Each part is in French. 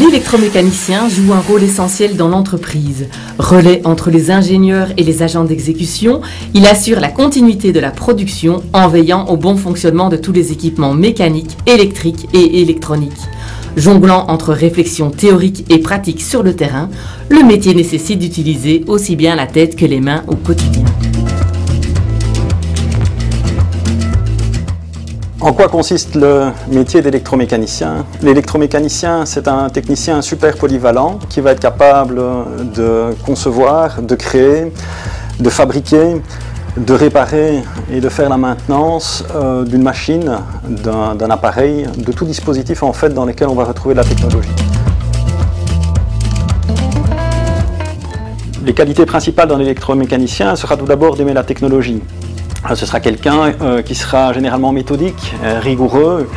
L'électromécanicien joue un rôle essentiel dans l'entreprise. Relais entre les ingénieurs et les agents d'exécution, il assure la continuité de la production en veillant au bon fonctionnement de tous les équipements mécaniques, électriques et électroniques. Jonglant entre réflexion théorique et pratique sur le terrain, le métier nécessite d'utiliser aussi bien la tête que les mains au quotidien. En quoi consiste le métier d'électromécanicien? L'électromécanicien, c'est un technicien super polyvalent qui va être capable de concevoir, de créer, de fabriquer, de réparer et de faire la maintenance d'une machine, d'un appareil, de tout dispositif en fait dans lequel on va retrouver de la technologie. Les qualités principales d'un électromécanicien sera tout d'abord d'aimer la technologie. Ce sera quelqu'un qui sera généralement méthodique, rigoureux,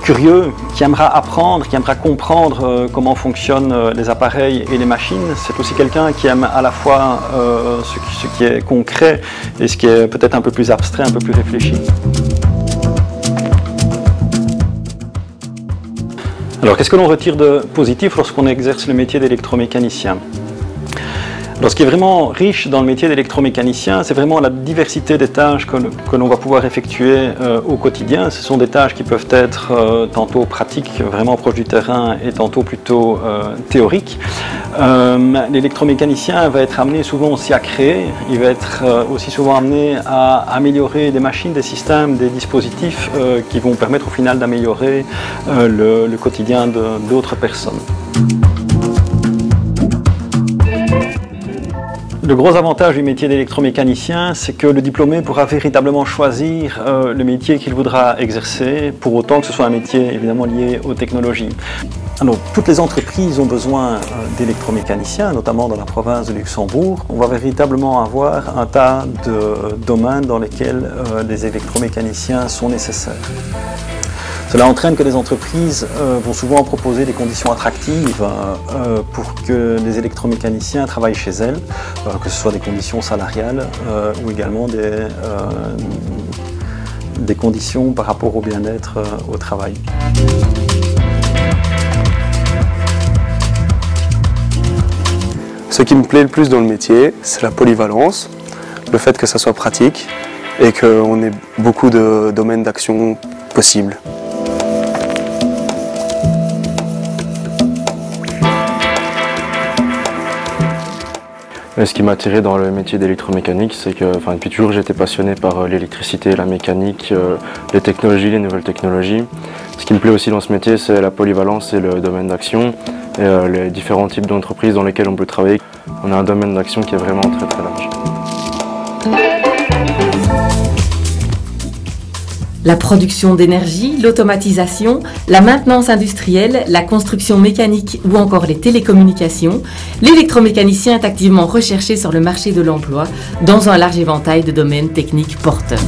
curieux, qui aimera apprendre, qui aimera comprendre comment fonctionnent les appareils et les machines. C'est aussi quelqu'un qui aime à la fois ce qui est concret et ce qui est peut-être un peu plus abstrait, un peu plus réfléchi. Alors qu'est-ce que l'on retire de positif lorsqu'on exerce le métier d'électromécanicien ? Alors, ce qui est vraiment riche dans le métier d'électromécanicien, c'est vraiment la diversité des tâches que l'on va pouvoir effectuer au quotidien. Ce sont des tâches qui peuvent être tantôt pratiques, vraiment proches du terrain, et tantôt plutôt théoriques. L'électromécanicien va être amené souvent aussi à créer, il va être aussi souvent amené à améliorer des machines, des systèmes, des dispositifs qui vont permettre au final d'améliorer le quotidien d'autres personnes. Le gros avantage du métier d'électromécanicien, c'est que le diplômé pourra véritablement choisir le métier qu'il voudra exercer, pour autant que ce soit un métier évidemment lié aux technologies. Alors, toutes les entreprises ont besoin d'électromécaniciens, notamment dans la province de Luxembourg. On va véritablement avoir un tas de domaines dans lesquels les électromécaniciens sont nécessaires. Cela entraîne que les entreprises vont souvent proposer des conditions attractives pour que les électromécaniciens travaillent chez elles, que ce soit des conditions salariales ou également des conditions par rapport au bien-être au travail. Ce qui me plaît le plus dans le métier, c'est la polyvalence, le fait que ça soit pratique et qu'on ait beaucoup de domaines d'action possibles. Ce qui m'a attiré dans le métier d'électromécanique, c'est que depuis toujours j'étais passionné par l'électricité, la mécanique, les technologies, les nouvelles technologies. Ce qui me plaît aussi dans ce métier, c'est la polyvalence et le domaine d'action et les différents types d'entreprises dans lesquelles on peut travailler. On a un domaine d'action qui est vraiment très très large. La production d'énergie, l'automatisation, la maintenance industrielle, la construction mécanique ou encore les télécommunications, l'électromécanicien est activement recherché sur le marché de l'emploi dans un large éventail de domaines techniques porteurs.